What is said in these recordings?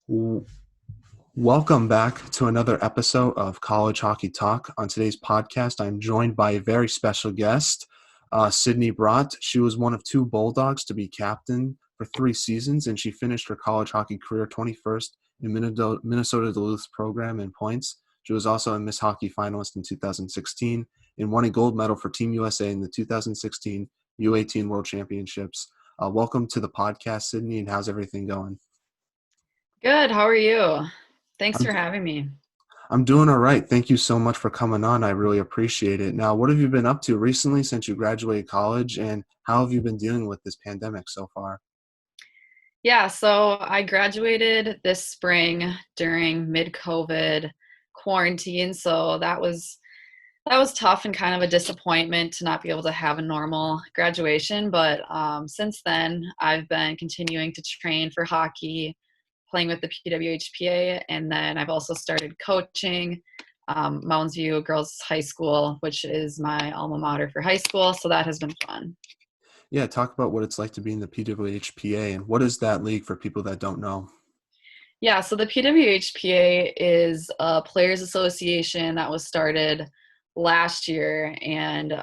W- Welcome back to another episode of College Hockey Talk. On today's podcast, I'm joined by a very special guest, Sydney Brodt. She was one of two Bulldogs to be captain for 3 seasons, and she finished her college hockey career 21st in Minnesota Duluth program in points. She was also a Miss Hockey finalist in 2016 and won a gold medal for Team USA in the 2016 U18 World Championships. Welcome to the podcast, Sydney, and how's everything going? Good. How are you? Thanks I'm for having me. I'm doing all right. Thank you so much for coming on. I really appreciate it. Now, what have you been up to recently since you graduated college, and how have you been dealing with this pandemic so far? Yeah, so I graduated this spring during mid-COVID quarantine, so that was tough and kind of a disappointment to not be able to have a normal graduation. But since then, I've been continuing to train for hockey, playing with the PWHPA, and then I've also started coaching Mounds View Girls High School, which is my alma mater for high school. So that has been fun. Yeah, talk about what it's like to be in the PWHPA and what is that league for people that don't know? Yeah, so the PWHPA is a players association that was started last year, and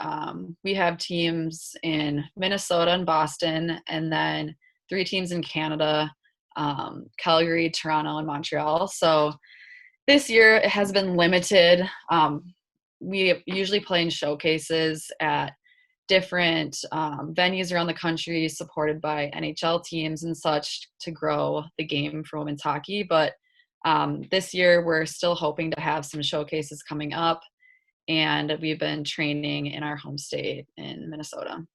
we have teams in Minnesota and Boston, and then 3 teams in Canada, Calgary, Toronto, and Montreal. So this year it has been limited. We usually play in showcases at different venues around the country supported by NHL teams and such to grow the game for women's hockey. But this year we're still hoping to have some showcases coming up, and we've been training in our home state in Minnesota.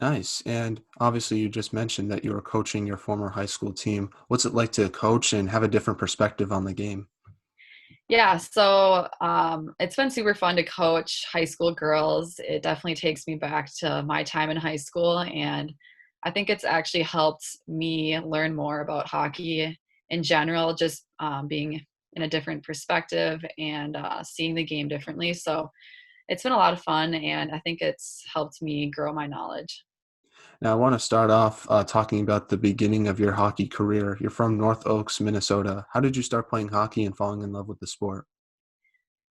Nice. And obviously, you just mentioned that you were coaching your former high school team. What's it like to coach and have a different perspective on the game? Yeah, so it's been super fun to coach high school girls. It definitely takes me back to my time in high school, and I think it's actually helped me learn more about hockey in general, just being in a different perspective and seeing the game differently. So it's been a lot of fun, and I think it's helped me grow my knowledge. Now, I want to start off talking about the beginning of your hockey career. You're from North Oaks, Minnesota. How did you start playing hockey and falling in love with the sport?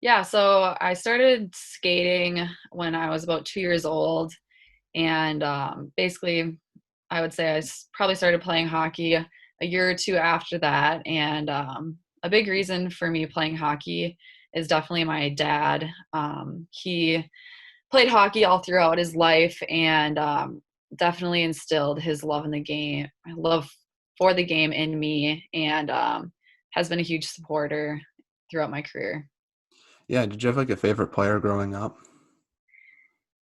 Yeah, so I started skating when I was about 2 years old, and basically I would say probably started playing hockey a year or two after that. And a big reason for me playing hockey is definitely my dad. He played hockey all throughout his life, and definitely instilled his love in the game, love for the game in me, and has been a huge supporter throughout my career. Yeah, did you have like a favorite player growing up?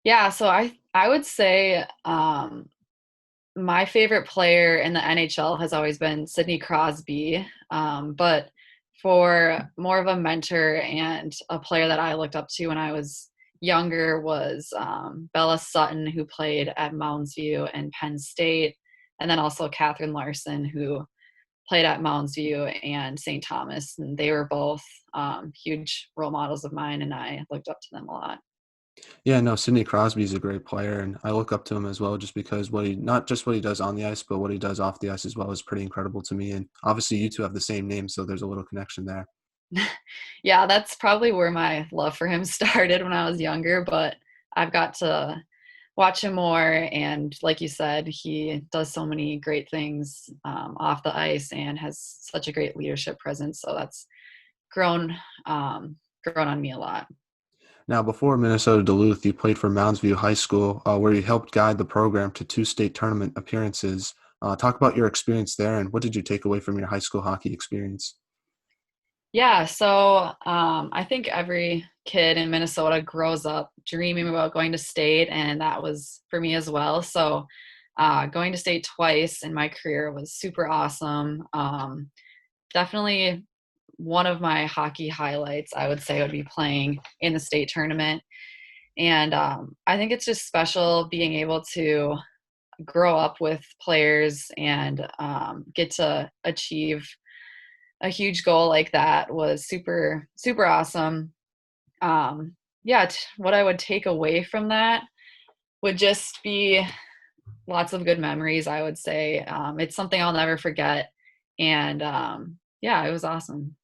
Yeah, so I would say my favorite player in the NHL has always been Sidney Crosby, but for more of a mentor and a player that I looked up to when I was younger was Bella Sutton, who played at Mounds View and Penn State, and then also Catherine Larson, who played at Mounds View and St. Thomas, and they were both huge role models of mine, and I looked up to them a lot. Yeah, no, Sidney Crosby is a great player, and I look up to him as well, just because not just what he does on the ice, but what he does off the ice as well is pretty incredible to me. And obviously, you two have the same name, so there's a little connection there. Yeah, that's probably where my love for him started when I was younger, but I've got to watch him more. And like you said, he does so many great things off the ice and has such a great leadership presence. So that's grown grown on me a lot. Now, before Minnesota Duluth, you played for Mounds View High School, where you helped guide the program to two state tournament appearances. Talk about your experience there, and what did you take away from your high school hockey experience? Yeah, so I think every kid in Minnesota grows up dreaming about going to state, and that was for me as well. So going to state twice in my career was super awesome. Definitely one of my hockey highlights, I would say, would be playing in the state tournament. And I think it's just special being able to grow up with players and get to achieve a huge goal like that was super, super awesome. Yeah, what I would take away from that would just be lots of good memories, I would say. It's something I'll never forget. And yeah, it was awesome.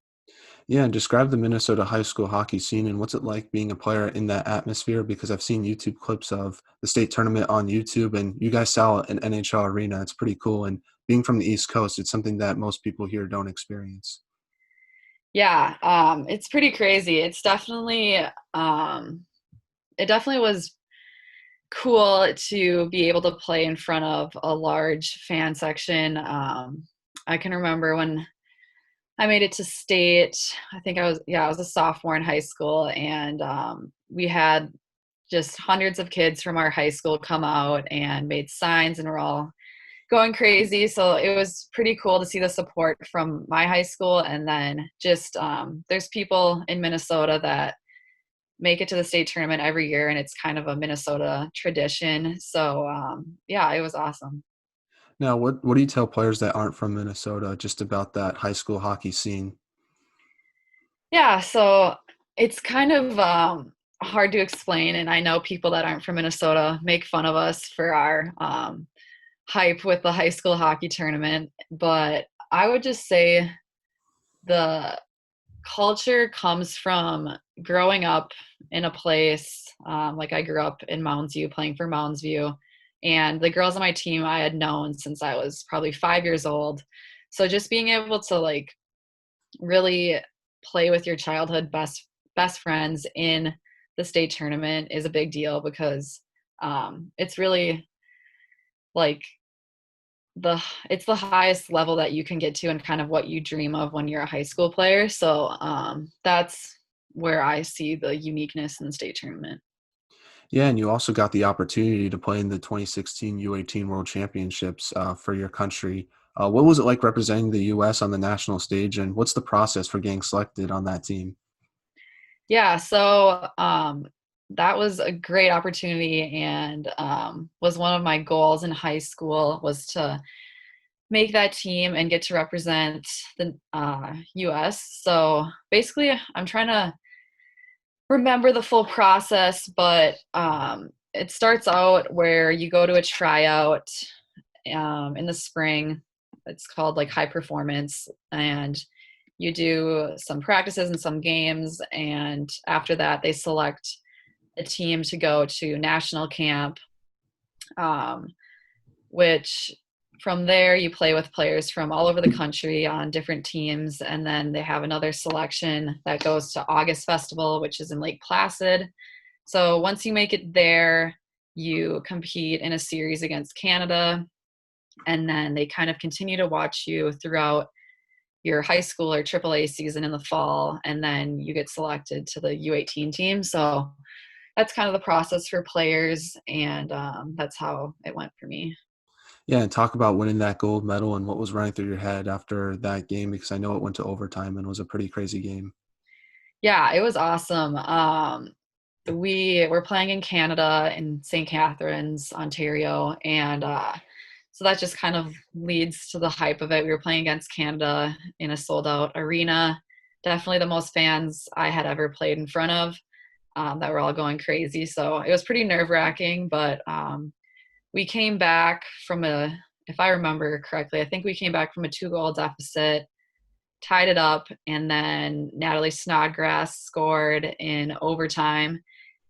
Yeah, and describe the Minnesota high school hockey scene and what's it like being a player in that atmosphere? Because I've seen YouTube clips of the state tournament on YouTube, and you guys sell an NHL arena. It's pretty cool. And being from the East Coast, it's something that most people here don't experience. Yeah, it's pretty crazy. It definitely was cool to be able to play in front of a large fan section. I can remember when I made it to state. I think I was a sophomore in high school, and we had just hundreds of kids from our high school come out and made signs, and we're all going crazy. So it was pretty cool to see the support from my high school. And then just there's people in Minnesota that make it to the state tournament every year, and it's kind of a Minnesota tradition. So yeah, it was awesome. Now, what do you tell players that aren't from Minnesota just about that high school hockey scene? Yeah, so it's kind of hard to explain, and I know people that aren't from Minnesota make fun of us for our hype with the high school hockey tournament, but I would just say the culture comes from growing up in a place like I grew up in Mounds View playing for Mounds View, and the girls on my team I had known since I was probably 5 years old. So just being able to like really play with your childhood best friends in the state tournament is a big deal because it's really like the it's the highest level that you can get to and kind of what you dream of when you're a high school player. So that's where I see the uniqueness in the state tournament. Yeah, and you also got the opportunity to play in the 2016 U18 World Championships for your country. What was it like representing the U.S. on the national stage, and what's the process for getting selected on that team? Yeah, so that was a great opportunity and was one of my goals in high school was to make that team and get to represent the U.S. So basically, I'm trying to remember the full process, but it starts out where you go to a tryout in the spring. It's called like high performance, and you do some practices and some games, and after that, they select a team to go to national camp, um, which from there you play with players from all over the country on different teams, and then they have another selection that goes to August Festival, which is in Lake Placid. So once you make it there, you compete in a series against Canada, and then they kind of continue to watch you throughout your high school or AAA season in the fall, and then you get selected to the U18 team. So that's kind of the process for players, and that's how it went for me. Yeah, and talk about winning that gold medal and what was running through your head after that game, because I know it went to overtime and was a pretty crazy game. Yeah, it was awesome. We were playing in Canada in St. Catharines, Ontario, and so that just kind of leads to the hype of it. We were playing against Canada in a sold out arena. Definitely the most fans I had ever played in front of that were all going crazy. So it was pretty nerve wracking, but we came back from if I remember correctly, I think we came back from a 2-goal deficit, tied it up, and then Natalie Snodgrass scored in overtime,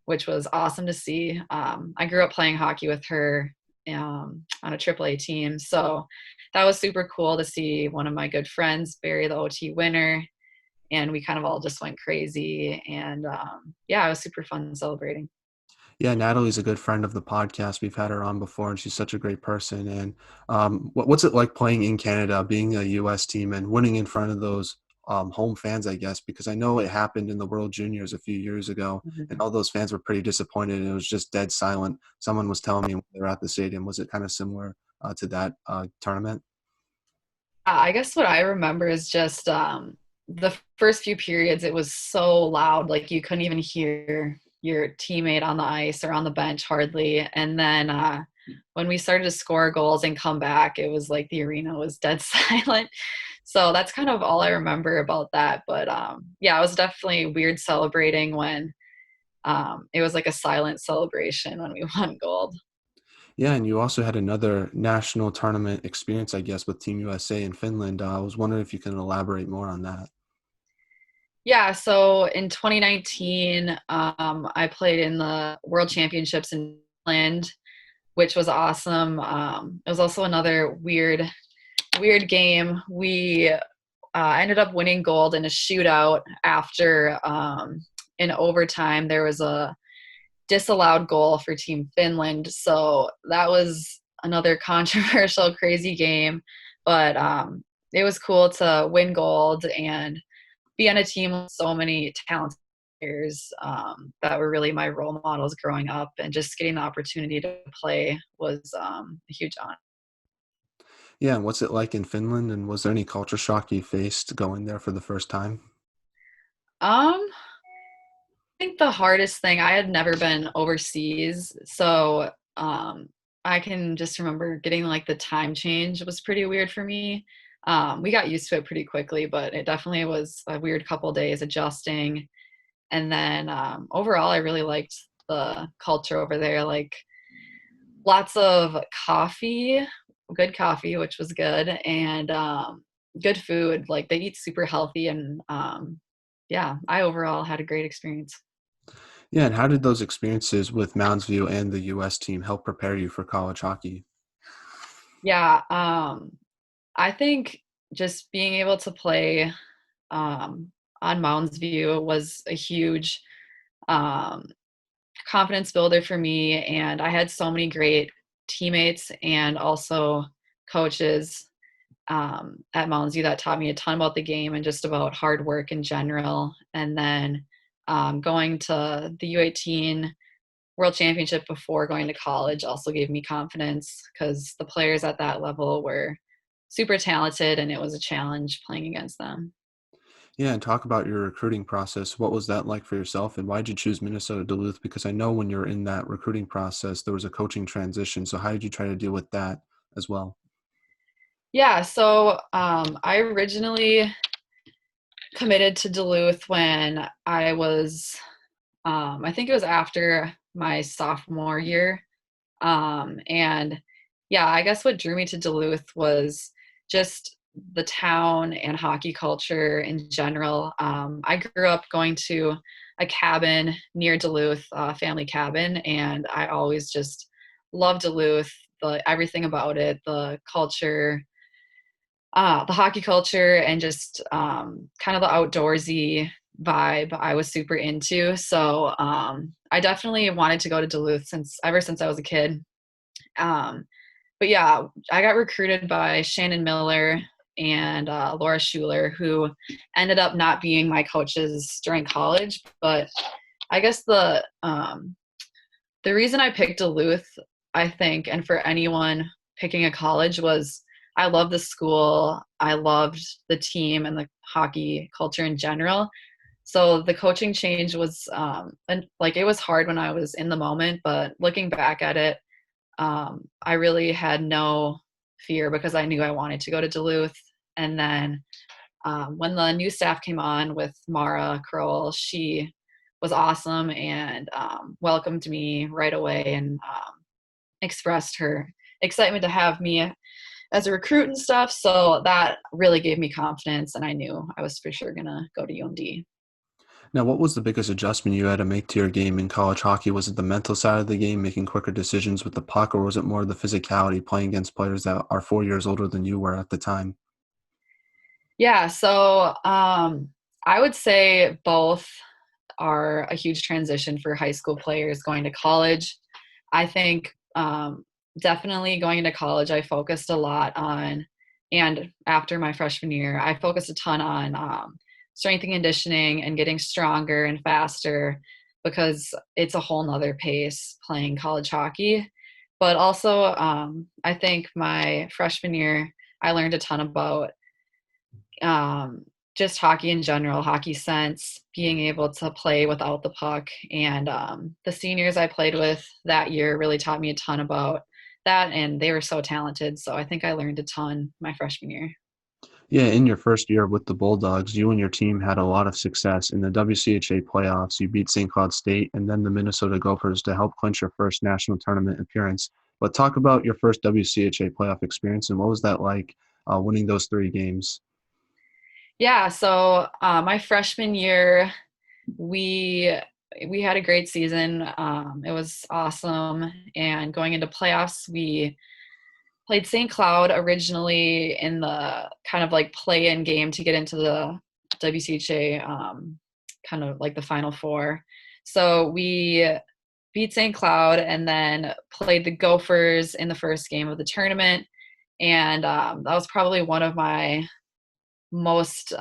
which was awesome to see. I grew up playing hockey with her on a AAA team, so that was super cool to see one of my good friends bury the OT winner, and we kind of all just went crazy. And yeah, it was super fun celebrating. Yeah, Natalie's a good friend of the podcast. We've had her on before, and she's such a great person. And what's it like playing in Canada, being a U.S. team, and winning in front of those home fans, I guess? Because I know it happened in the World Juniors a few years ago, and Mhm. all those fans were pretty disappointed, and it was just dead silent. Someone was telling me when they were at the stadium, was it kind of similar to that tournament? I guess what I remember is just the first few periods, it was so loud, like you couldn't even hear your teammate on the ice or on the bench hardly. And then when we started to score goals and come back, it was like the arena was dead silent. So that's kind of all I remember about that. But yeah, it was definitely weird celebrating when it was like a silent celebration when we won gold. Yeah, and you also had another national tournament experience, I guess, with Team USA in Finland. I was wondering if you can elaborate more on that. Yeah, so in 2019, I played in the World Championships in Finland, which was awesome. It was also another weird game. We ended up winning gold in a shootout after in overtime there was a disallowed goal for Team Finland. So that was another controversial, crazy game. But it was cool to win gold and be on a team with so many talented players that were really my role models growing up. And just getting the opportunity to play was a huge honor. Yeah, and what's it like in Finland? And was there any culture shock you faced going there for the first time? I think the hardest thing, I had never been overseas, so I can just remember getting like the time change was pretty weird for me. We got used to it pretty quickly, but it definitely was a weird couple days adjusting. And then overall, I really liked the culture over there. Like lots of coffee, good coffee, which was good, and good food. Like they eat super healthy, and yeah, I overall had a great experience. Yeah, and how did those experiences with Mounds View and the US team help prepare you for college hockey? Yeah, I think just being able to play on Mounds View was a huge um, confidence builder for me. And I had so many great teammates and also coaches at Mounds View that taught me a ton about the game and just about hard work in general. And then going to the U18 World Championship before going to college also gave me confidence because the players at that level were super talented and it was a challenge playing against them. Yeah, and talk about your recruiting process. What was that like for yourself, and why did you choose Minnesota Duluth? Because I know when you're in that recruiting process, there was a coaching transition. So how did you try to deal with that as well? Yeah, so I originally committed to Duluth when I was, I think it was after my sophomore year. And yeah, I guess what drew me to Duluth was just the town and hockey culture in general. I grew up going to a cabin near Duluth, family cabin, and I always just loved Duluth, everything about it, the culture, the hockey culture, and just kind of the outdoorsy vibe I was super into. So I definitely wanted to go to Duluth ever since I was a kid. Um, but yeah, I got recruited by Shannon Miller and Laura Schuler, who ended up not being my coaches during college. But I guess the reason I picked Duluth, I think, and for anyone picking a college was I love the school. I loved the team and the hockey culture in general. So the coaching change was and like it was hard when I was in the moment, but looking back at it, I really had no fear because I knew I wanted to go to Duluth. And then when the new staff came on with Mara Kroll, she was awesome and welcomed me right away and expressed her excitement to have me as a recruit and stuff. So that really gave me confidence, and I knew I was for sure going to go to UMD. Now, what was the biggest adjustment you had to make to your game in college hockey? Was it the mental side of the game, making quicker decisions with the puck, or was it more the physicality, playing against players that are 4 years older than you were at the time? Yeah, so I would say both are a huge transition for high school players going to college. I think definitely going into college, I focused a lot on, and after my freshman year, I focused a ton on strength and conditioning and getting stronger and faster because it's a whole nother pace playing college hockey. But also, I think my freshman year, I learned a ton about um, just hockey in general, hockey sense, being able to play without the puck. And the seniors I played with that year really taught me a ton about that. And they were so talented. So I think I learned a ton my freshman year. Yeah, in your first year with the Bulldogs, you and your team had a lot of success in the WCHA playoffs. You beat St. Cloud State and then the Minnesota Gophers to help clinch your first national tournament appearance. But talk about your first WCHA playoff experience and what was that like winning those 3 games? Yeah, so my freshman year, we we had a great season. It was awesome, and going into playoffs, we played St. Cloud originally in the kind of like play-in game to get into the WCHA, kind of like the Final Four. So we beat St. Cloud and then played the Gophers in the first game of the tournament, and that was probably one of my most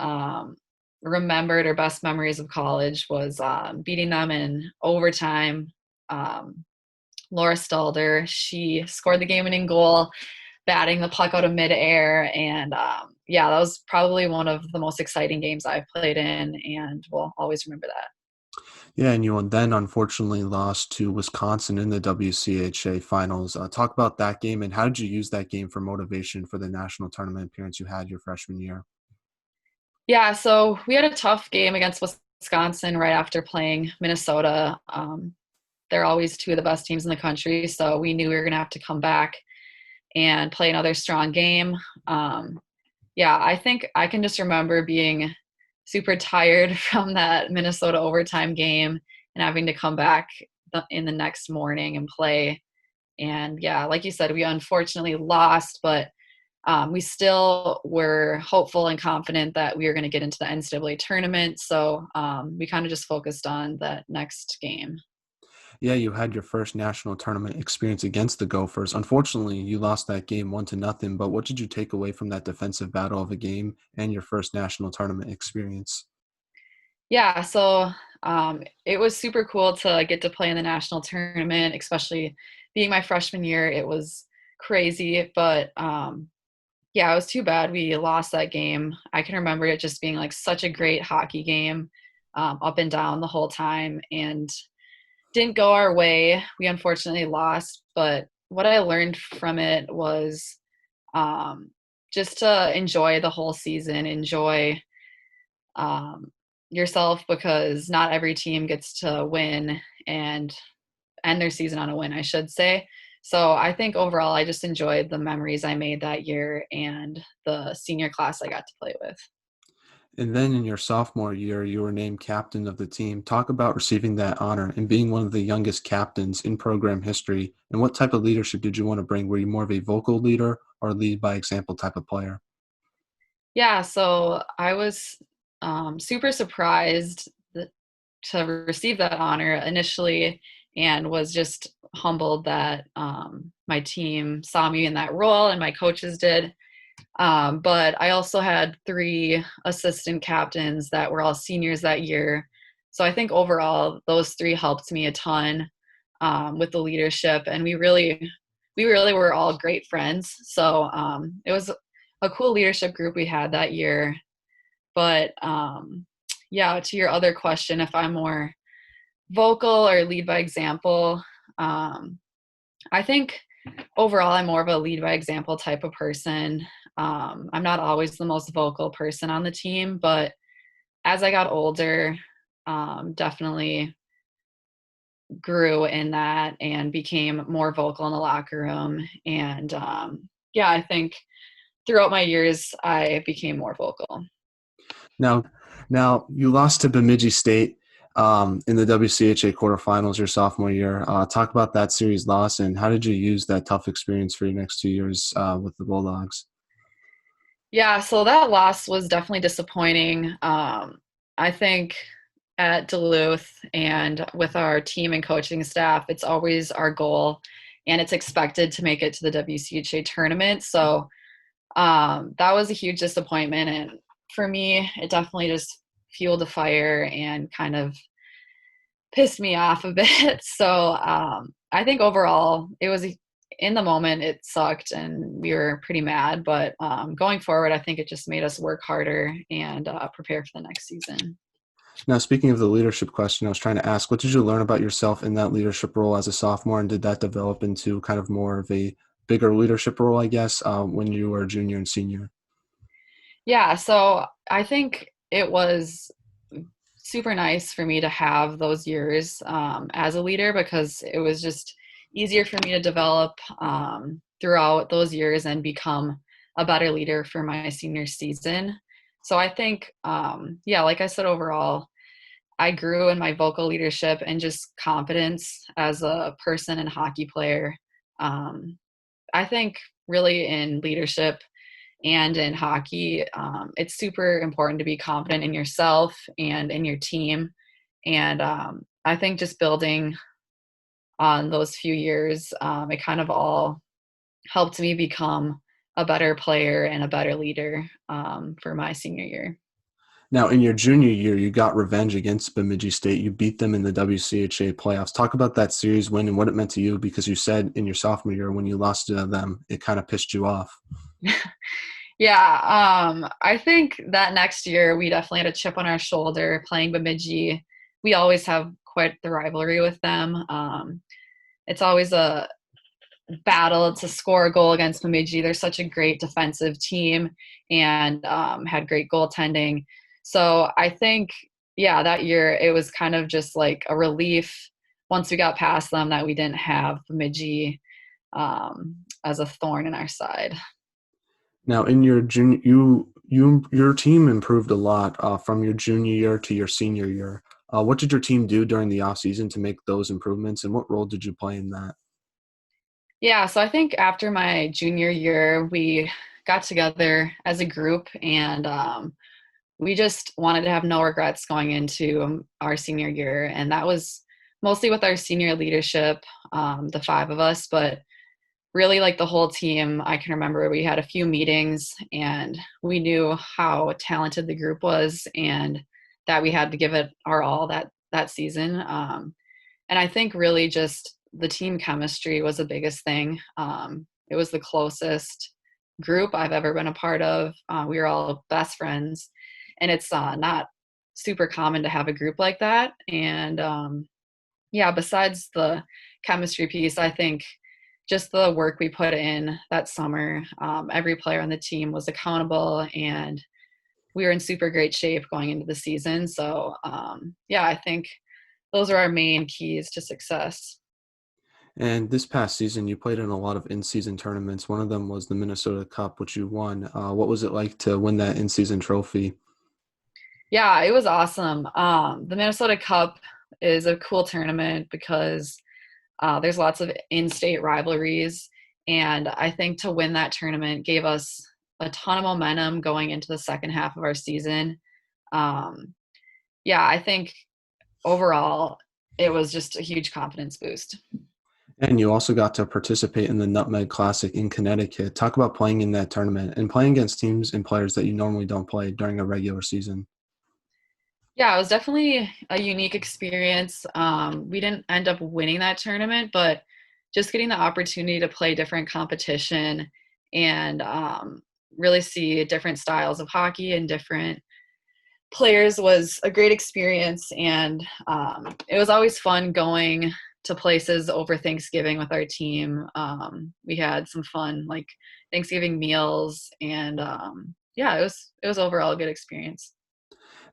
remembered or best memories of college was beating them in overtime. Um, Laura Stalder, she scored the game-winning goal, batting the puck out of midair, and yeah, that was probably one of the most exciting games I've played in, and will always remember that. Yeah, and you then unfortunately lost to Wisconsin in the WCHA finals. Talk about that game and how did you use that game for motivation for the national tournament appearance you had your freshman year? Yeah, so we had a tough game against Wisconsin right after playing Minnesota. They're always two of the best teams in the country, so we knew we were going to have to come back and play another strong game. Um, yeah, I think I can just remember being super tired from that Minnesota overtime game and having to come back in the next morning and play. And yeah, like you said, we unfortunately lost, but we still were hopeful and confident that we were going to get into the NCAA tournament. So we kind of just focused on that next game. Yeah, you had your first national tournament experience against the Gophers. Unfortunately, you lost that game 1-0, but what did you take away from that defensive battle of a game and your first national tournament experience? Yeah, so it was super cool to get to play in the national tournament, especially being my freshman year. It was crazy, but yeah, it was too bad we lost that game. I can remember it just being like such a great hockey game, up and down the whole time, and didn't go our way. We unfortunately lost, but what I learned from it was um, just to enjoy the whole season, enjoy um, yourself, because not every team gets to win and end their season on a win, I should say. So I think overall, I just enjoyed the memories I made that year and the senior class I got to play with. And then in your sophomore year, you were named captain of the team. Talk about receiving that honor and being one of the youngest captains in program history. And what type of leadership did you want to bring? Were you more of a vocal leader or lead by example type of player? Yeah, so I was super surprised to receive that honor initially, and was just humbled that my team saw me in that role and my coaches did. But I also had 3 assistant captains that were all seniors that year. So I think overall those 3 helped me a ton with the leadership, and we really were all great friends. So it was a cool leadership group we had that year. But yeah, to your other question, if I'm more vocal or lead by example, um, I think overall I'm more of a lead by example type of person. I'm not always the most vocal person on the team, but as I got older, definitely grew in that and became more vocal in the locker room. And yeah, I think throughout my years, I became more vocal. Now, now you lost to Bemidji State in the WCHA quarterfinals your sophomore year. Talk about that series loss and how did you use that tough experience for your next 2 years with the Bulldogs? Yeah, so that loss was definitely disappointing. I think at Duluth and with our team and coaching staff, it's always our goal and it's expected to make it to the WCHA tournament. So that was a huge disappointment. And for me, it definitely just fueled a fire and kind of pissed me off a bit. So I think overall, it was in the moment, it sucked and we were pretty mad. But going forward, I think it just made us work harder and prepare for the next season. Now, speaking of the leadership question, I was trying to ask, what did you learn about yourself in that leadership role as a sophomore, and did that develop into kind of more of a bigger leadership role, I guess, when you were a junior and senior? Yeah, so I think it was super nice for me to have those years as a leader, because it was just easier for me to develop throughout those years and become a better leader for my senior season. So I think, like I said, overall, I grew in my vocal leadership and just confidence as a person and hockey player. I think really in leadership and in hockey, it's super important to be confident in yourself and in your team. And I think just building on those few years, it kind of all helped me become a better player and a better leader for my senior year. Now, in your junior year, you got revenge against Bemidji State. You beat them in the WCHA playoffs. Talk about that series win and what it meant to you, because you said in your sophomore year when you lost to them, it kind of pissed you off. I think that next year we definitely had a chip on our shoulder playing Bemidji. We always have quite the rivalry with them. It's always a battle to score a goal against Bemidji. They're such a great defensive team and had great goaltending. So I think, that year it was kind of just like a relief once we got past them that we didn't have Bemidji as a thorn in our side. Now, in your junior, your team improved a lot from your junior year to your senior year. What did your team do during the off season to make those improvements, and what role did you play in that? Yeah, so I think after my junior year, we got together as a group and we just wanted to have no regrets going into our senior year. And that was mostly with our senior leadership, the five of us, but really like the whole team. I can remember we had a few meetings and we knew how talented the group was and that we had to give it our all that season. And I think really just the team chemistry was the biggest thing. It was the closest group I've ever been a part of. We were all best friends, and it's not super common to have a group like that. And besides the chemistry piece, I think just the work we put in that summer, every player on the team was accountable, and we were in super great shape going into the season. So I think those are our main keys to success. And this past season, you played in a lot of in-season tournaments. One of them was the Minnesota Cup, which you won. What was it like to win that in-season trophy? Yeah, it was awesome. The Minnesota Cup is a cool tournament because there's lots of in-state rivalries, and I think to win that tournament gave us a ton of momentum going into the second half of our season. Um, I think overall it was just a huge confidence boost. And you also got to participate in the Nutmeg Classic in Connecticut. Talk about playing in that tournament and playing against teams and players that you normally don't play during a regular season. Yeah, it was definitely a unique experience. We didn't end up winning that tournament, but just getting the opportunity to play different competition and really see different styles of hockey and different players was a great experience. And it was always fun going to places over Thanksgiving with our team. We had some fun like Thanksgiving meals, and it was overall a good experience.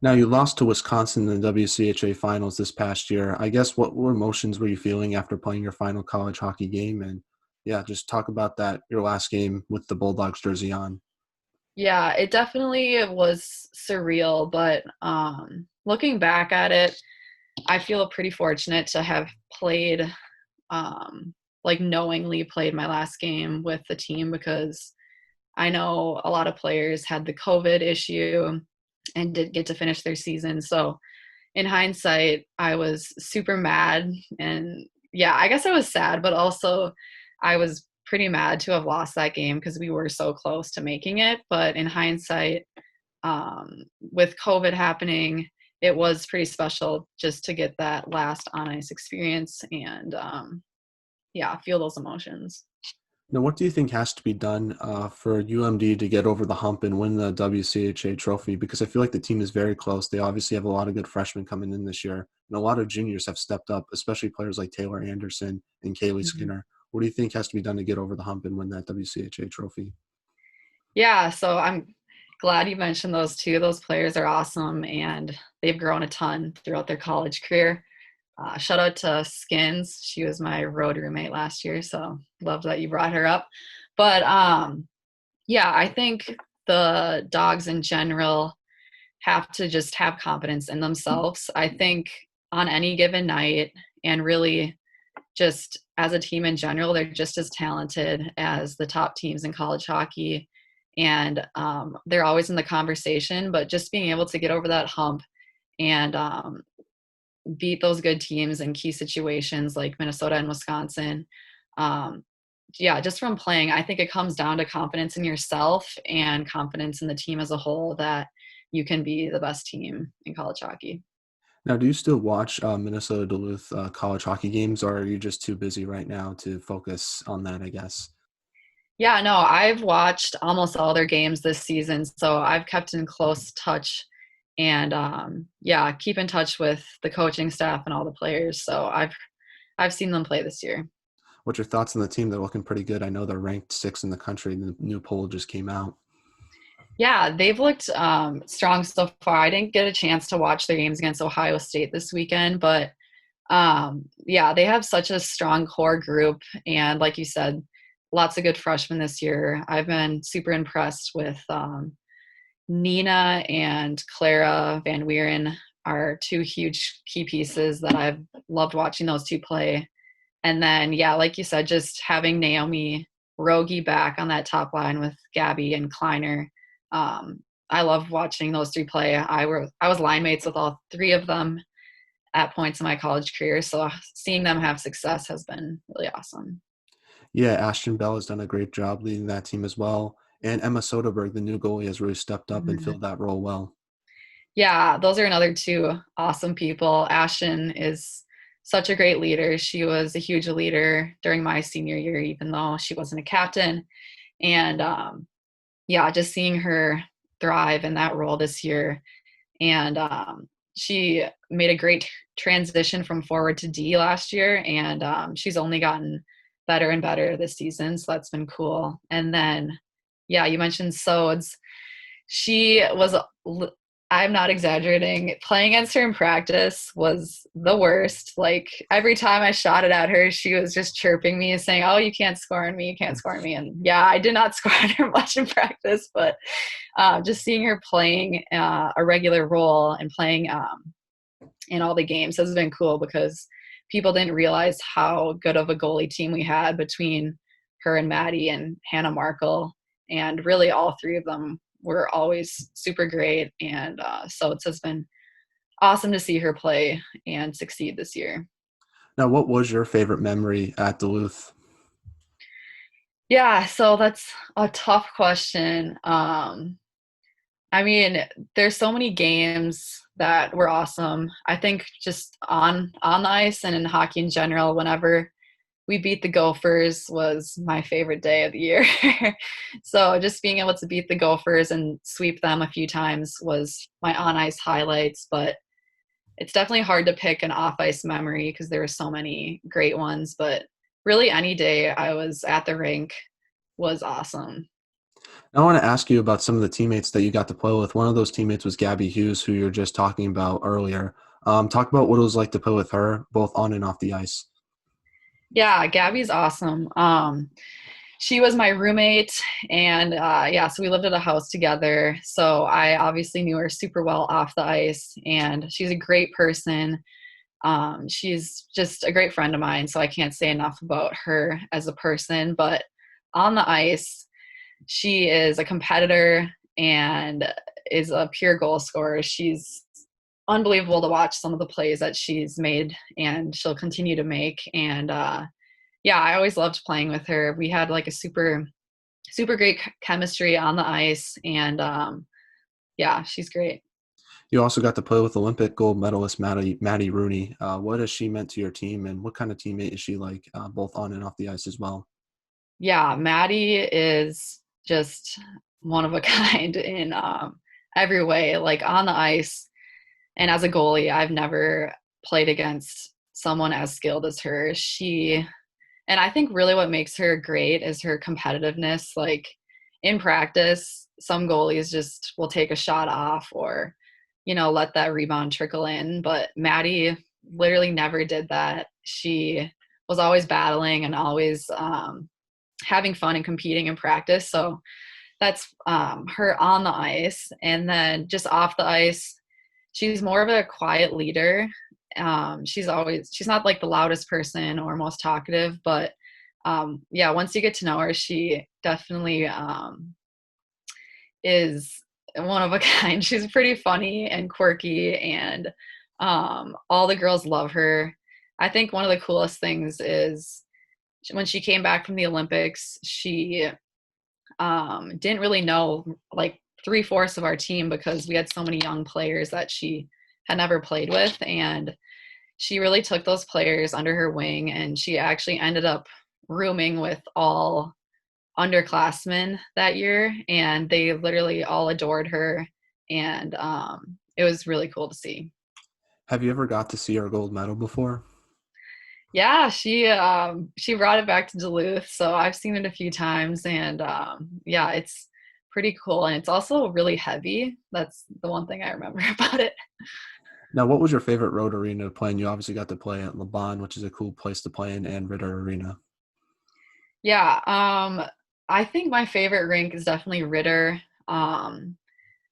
Now, you lost to Wisconsin in the WCHA finals this past year. I guess what emotions were you feeling after playing your final college hockey game? And just talk about that, your last game with the Bulldogs jersey on. Yeah, it definitely was surreal, but looking back at it, I feel pretty fortunate to have played, like knowingly played my last game with the team, because I know a lot of players had the COVID issue and didn't get to finish their season. So in hindsight, I was super mad. And I guess I was sad, but also I was pretty mad to have lost that game because we were so close to making it. But in hindsight, with COVID happening, it was pretty special just to get that last on ice experience and feel those emotions. Now, what do you think has to be done for UMD to get over the hump and win the WCHA trophy? Because I feel like the team is very close. They obviously have a lot of good freshmen coming in this year, and a lot of juniors have stepped up, especially players like Taylor Anderson and Kaylee Mhm. Skinner. What do you think has to be done to get over the hump and win that WCHA trophy? Yeah, so I'm glad you mentioned those two. Those players are awesome, and they've grown a ton throughout their college career. shout out to Skins. She was my road roommate last year, so love that you brought her up. But yeah, I think the dogs in general have to just have confidence in themselves. I think on any given night, and really just as a team in general, they're just as talented as the top teams in college hockey. And they're always in the conversation, but just being able to get over that hump and beat those good teams in key situations like Minnesota and Wisconsin. Yeah, just from playing, I think it comes down to confidence in yourself and confidence in the team as a whole that you can be the best team in college hockey. Now, do you still watch Minnesota Duluth college hockey games, or are you just too busy right now to focus on that, I guess? Yeah, no, I've watched almost all their games this season, so I've kept in close touch and yeah, keep in touch with the coaching staff and all the players. So I've seen them play this year. What's your thoughts on the team? They're looking pretty good. I know they're ranked 6th in the country. The new poll just came out. Yeah, they've looked strong so far. I didn't get a chance to watch their games against Ohio State this weekend, but yeah, they have such a strong core group. And like you said, lots of good freshmen this year. I've been super impressed with Nina and Clara Van Wieren are two huge key pieces that I've loved watching those two play. And then, yeah, like you said, just having Naomi Rogie back on that top line with Gabby and Kleiner. I love watching those three play. I was line mates with all three of them at points in my college career. So seeing them have success has been really awesome. Yeah, Ashton Bell has done a great job leading that team as well. And Emma Soderberg, the new goalie, has really stepped up and Mhm. filled that role well. Yeah, those are another two awesome people. Ashton is such a great leader. She was a huge leader during my senior year, even though she wasn't a captain. And yeah, just seeing her thrive in that role this year. And she made a great transition from forward to D last year, and she's only gotten better and better this season. So that's been cool. And then, yeah, you mentioned Sods. She was, I'm not exaggerating, playing against her in practice was the worst. Like every time I shot it at her, she was just chirping me and saying, "Oh, you can't score on me, you can't score on me." And yeah, I did not score on her much in practice, but just seeing her playing a regular role and playing in all the games has been cool because people didn't realize how good of a goalie team we had between her and Maddie and Hannah Markle. And really all three of them were always super great. And so it has been awesome to see her play and succeed this year. Now, what was your favorite memory at Duluth? Yeah, so that's a tough question. I mean, there's so many games that were awesome. I think just on the ice and in hockey in general, whenever we beat the Gophers was my favorite day of the year. So just being able to beat the Gophers and sweep them a few times was my on ice highlights. But it's definitely hard to pick an off ice memory because there were so many great ones. But really, any day I was at the rink was awesome. I want to ask you about some of the teammates that you got to play with. One of those teammates was Gabby Hughes, who you were just talking about earlier. Talk about what it was like to play with her, both on and off the ice. Yeah, Gabby's awesome. She was my roommate, and yeah, so we lived at a house together. So I obviously knew her super well off the ice, and she's a great person. She's just a great friend of mine, so I can't say enough about her as a person. But on the ice, she is a competitor and is a pure goal scorer. She's unbelievable to watch some of the plays that she's made and she'll continue to make. And yeah, I always loved playing with her. We had like a super great chemistry on the ice. And yeah, she's great. You also got to play with Olympic gold medalist Maddie Rooney. What has she meant to your team, and what kind of teammate is she like, both on and off the ice as well? Yeah, Maddie is just one of a kind in every way, like on the ice. And as a goalie, I've never played against someone as skilled as her. And I think really what makes her great is her competitiveness. Like in practice, some goalies just will take a shot off or, let that rebound trickle in. But Maddie literally never did that. She was always battling and always having fun and competing in practice. So that's her on the ice. And then just off the ice, she's more of a quiet leader. She's not like the loudest person or most talkative, but yeah, once you get to know her, she definitely is one of a kind. She's pretty funny and quirky, and all the girls love her. I think one of the coolest things is when she came back from the Olympics, she didn't really know like 3/4 of our team because we had so many young players that she had never played with. And she really took those players under her wing, and she actually ended up rooming with all underclassmen that year, and they literally all adored her. And it was really cool to see. Have you ever got to see her gold medal before? Yeah, she brought it back to Duluth, so I've seen it a few times, and yeah, it's pretty cool, and it's also really heavy. That's the one thing I remember about it. Now, what was your favorite road arena to play in? You obviously got to play at LeBon, which is a cool place to play in, and Ritter Arena. Yeah, I think my favorite rink is definitely Ritter.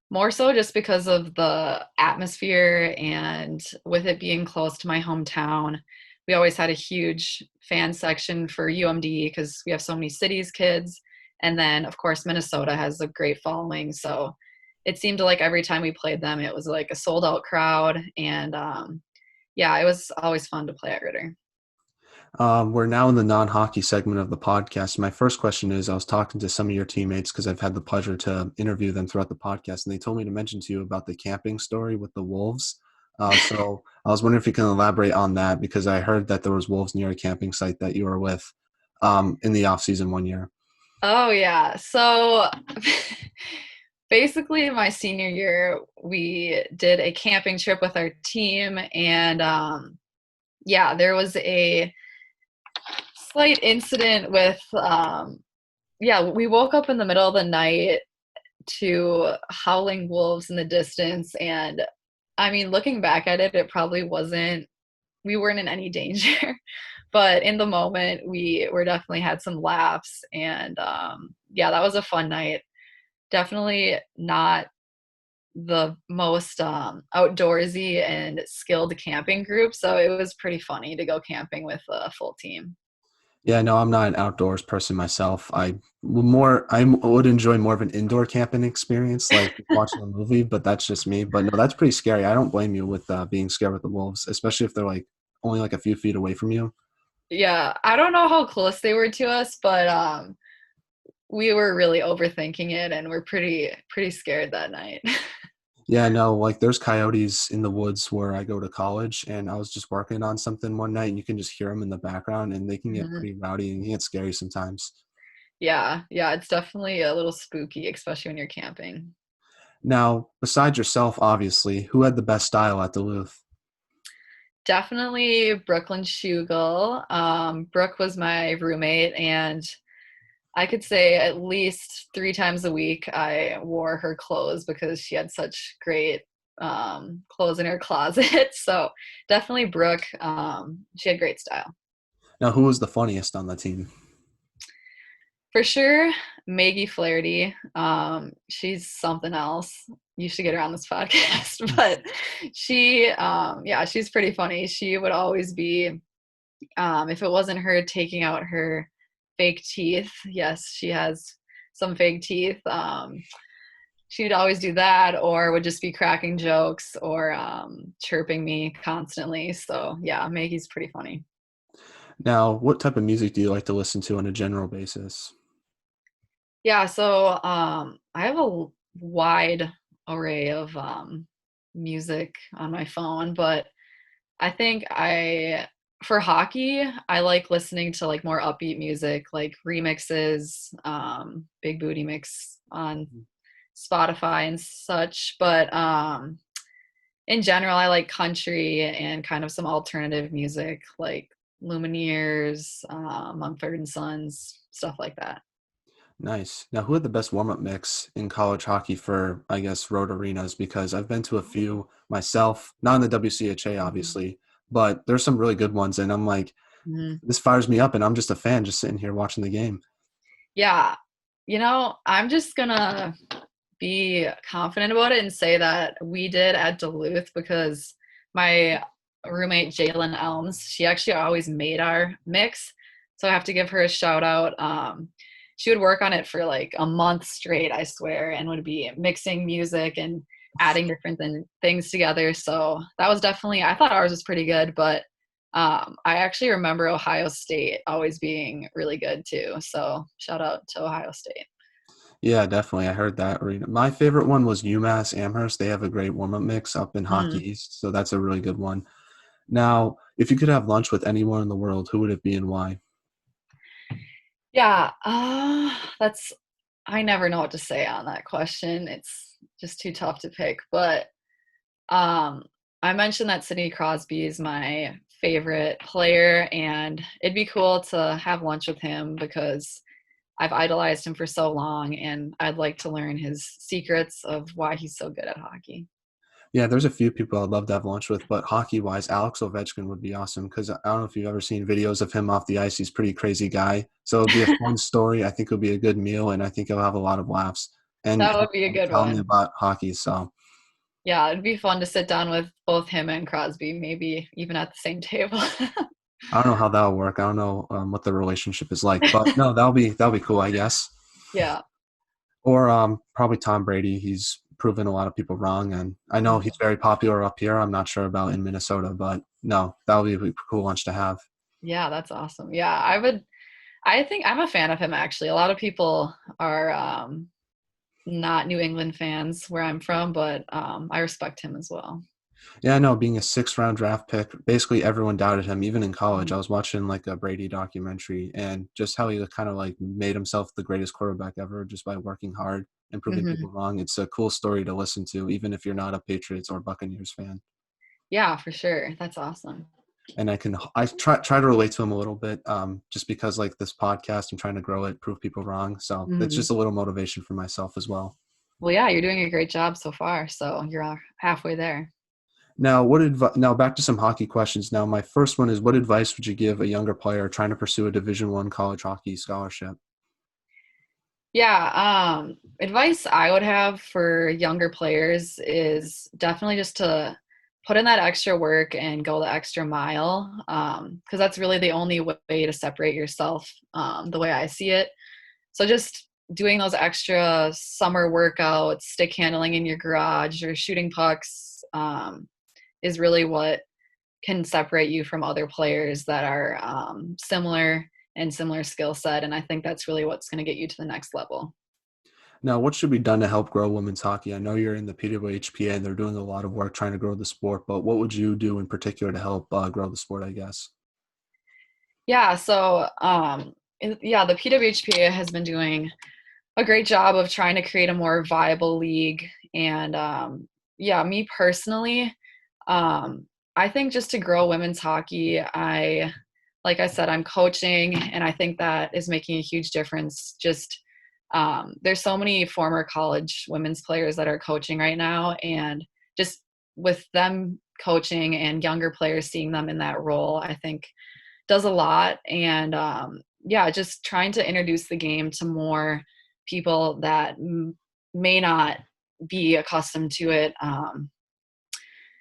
More so just because of the atmosphere, and with it being close to my hometown, we always had a huge fan section for UMD because we have so many cities kids. And then, of course, Minnesota has a great following. So it seemed like every time we played them, it was like a sold out crowd. And yeah, it was always fun to play at Ritter. We're now in the non-hockey segment of the podcast. My first question is, I was talking to some of your teammates because I've had the pleasure to interview them throughout the podcast, and they told me to mention to you about the camping story with the wolves. So I was wondering if you can elaborate on that, because I heard that there was wolves near a camping site that you were with in the off season one year. Oh, yeah. So basically, my senior year, we did a camping trip with our team. And yeah, there was a slight incident with, yeah, we woke up in the middle of the night to howling wolves in the distance. And I mean, looking back at it, it probably wasn't, we weren't in any danger. But in the moment, we were definitely had some laughs. And yeah, that was a fun night. Definitely not the most outdoorsy and skilled camping group. So it was pretty funny to go camping with a full team. Yeah, no, I'm not an outdoors person myself. I would enjoy more of an indoor camping experience, like watching a movie, but that's just me. But no, that's pretty scary. I don't blame you with being scared with the wolves, especially if they're like only like a few feet away from you. Yeah, I don't know how close they were to us, but we were really overthinking it, and we're pretty scared that night. Yeah, no, like there's coyotes in the woods where I go to college, and I was just working on something one night, and you can just hear them in the background, and they can get Mhm. pretty rowdy and get scary sometimes. Yeah, it's definitely a little spooky, especially when you're camping. Now, besides yourself, obviously, who had the best style at Duluth? Definitely Brooklyn Shugel. Brooke was my roommate, and I could say at least 3 times a week I wore her clothes because she had such great clothes in her closet. So definitely Brooke. She had great style. Now, who was the funniest on the team? For sure, Maggie Flaherty. She's something else. You should get her on this podcast. But yeah, she's pretty funny. She would always be, if it wasn't her taking out her fake teeth, yes, she has some fake teeth. She'd always do that, or would just be cracking jokes or chirping me constantly. So yeah, Maggie's pretty funny. Now, what type of music do you like to listen to on a general basis? Yeah, so I have a wide array of music on my phone, but I think for hockey, I like listening to like more upbeat music, like remixes, Big Booty Mix on Spotify and such. But in general, I like country and kind of some alternative music, like Lumineers, Mumford and Sons, stuff like that. Nice. Now, who had the best warm-up mix in college hockey for, I guess, road arenas? Because I've been to a few myself, not in the WCHA, obviously, but there's some really good ones. And I'm like, Mhm. this fires me up, and I'm just a fan just sitting here watching the game. Yeah. I'm just gonna be confident about it and say that we did at Duluth because my roommate Jalen Elms, she actually always made our mix. So I have to give her a shout out. She would work on it for like a month straight, I swear, and would be mixing music and adding different things together. So that was definitely, I thought ours was pretty good, but I actually remember Ohio State always being really good too. So shout out to Ohio State. Yeah, definitely. I heard that. My favorite one was UMass Amherst. They have a great warm-up mix up in Mm. Hockey East, so that's a really good one. Now, if you could have lunch with anyone in the world, who would it be and why? Yeah, that's I never know what to say on that question. It's just too tough to pick. But um, I mentioned that Sidney Crosby is my favorite player, and it'd be cool to have lunch with him because I've idolized him for so long, and I'd like to learn his secrets of why he's so good at hockey. Yeah, there's a few people I'd love to have lunch with, but hockey-wise, Alex Ovechkin would be awesome because I don't know if you've ever seen videos of him off the ice. He's a pretty crazy guy. So it'd be a fun story. I think it'll be a good meal, and I think he'll have a lot of laughs. And That would be a good tell me one. about hockey. So Yeah, it'd be fun to sit down with both him and Crosby, maybe even at the same table. I don't know how that'll work. I don't know what the relationship is like, but no, that'll be cool, I guess. Yeah. Or probably Tom Brady. He's proven a lot of people wrong, and I know he's very popular up here. I'm not sure about in Minnesota, but no, that would be a cool lunch to have. Yeah, that's awesome. Yeah, I think I'm a fan of him actually. A lot of people are not New England fans where I'm from, but I respect him as well. Yeah, I know. Being a sixth-round draft pick, basically everyone doubted him, even in college. Mhm. I was watching like a Brady documentary, and just how he kind of like made himself the greatest quarterback ever just by working hard and proving Mhm. people wrong. It's a cool story to listen to, even if you're not a Patriots or Buccaneers fan. Yeah, for sure. That's awesome. And I try to relate to him a little bit, just because like this podcast, I'm trying to grow it, prove people wrong. So it's Mhm. just a little motivation for myself as well. Well, yeah, you're doing a great job so far. So you're halfway there. Now, now back to some hockey questions. Now, my first one is, what advice would you give a younger player trying to pursue a Division I college hockey scholarship? Yeah, advice I would have for younger players is definitely just to put in that extra work and go the extra mile, because that's really the only way to separate yourself, the way I see it. So just doing those extra summer workouts, stick handling in your garage or shooting pucks, is really what can separate you from other players that are similar and similar skill set. And I think that's really what's going to get you to the next level. Now, what should be done to help grow women's hockey? I know you're in the PWHPA and they're doing a lot of work trying to grow the sport, but what would you do in particular to help grow the sport, I guess? Yeah, so yeah, the PWHPA has been doing a great job of trying to create a more viable league. And yeah, me personally, um, I think just to grow women's hockey, like I said, I'm coaching, and I think that is making a huge difference. Just there's so many former college women's players that are coaching right now, and just with them coaching and younger players seeing them in that role, I think does a lot. And yeah, just trying to introduce the game to more people that may not be accustomed to it.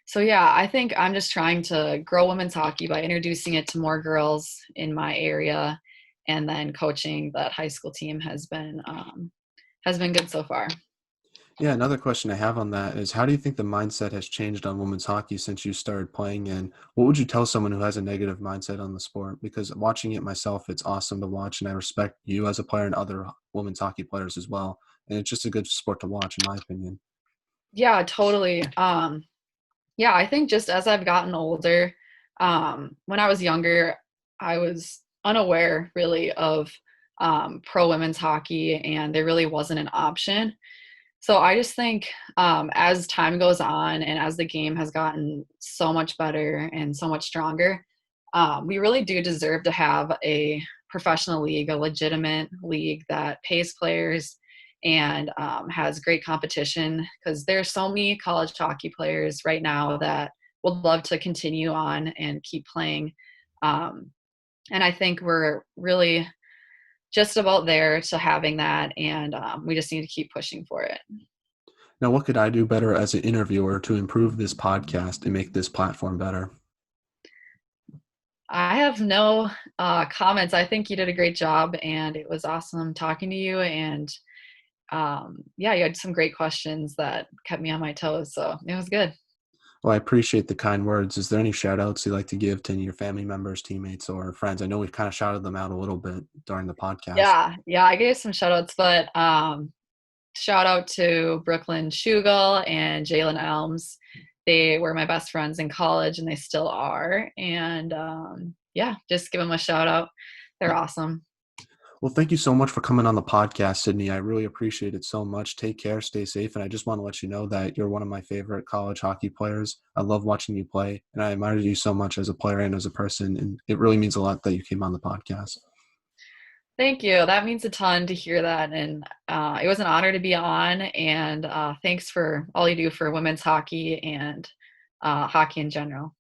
So yeah, I think I'm just trying to grow women's hockey by introducing it to more girls in my area, and then coaching that high school team has been good so far. Yeah, another question I have on that is, how do you think the mindset has changed on women's hockey since you started playing? And what would you tell someone who has a negative mindset on the sport? Because watching it myself, it's awesome to watch, and I respect you as a player and other women's hockey players as well. And it's just a good sport to watch, in my opinion. Yeah, totally. Yeah, I think just as I've gotten older, when I was younger, I was unaware really of pro women's hockey, and there really wasn't an option. So I just think as time goes on and as the game has gotten so much better and so much stronger, we really do deserve to have a professional league, a legitimate league that pays players and has great competition, because there's so many college hockey players right now that would love to continue on and keep playing. And I think we're really just about there to having that, and we just need to keep pushing for it. Now, what could I do better as an interviewer to improve this podcast and make this platform better? I have no comments. I think you did a great job, and it was awesome talking to you. And yeah, you had some great questions that kept me on my toes, so it was good. Well, I appreciate the kind words. Is there any shout outs you'd like to give to any of your family members, teammates, or friends? I know we've kind of shouted them out a little bit during the podcast. Yeah, I gave some shout outs, but shout out to Brooklyn Shugel and Jalen Elms. They were my best friends in college, and they still are. And yeah, just give them a shout out. They're awesome. Well, thank you so much for coming on the podcast, Sydney. I really appreciate it so much. Take care, stay safe. And I just want to let you know that you're one of my favorite college hockey players. I love watching you play, and I admire you so much as a player and as a person. And it really means a lot that you came on the podcast. Thank you. That means a ton to hear that. And it was an honor to be on. And thanks for all you do for women's hockey and hockey in general.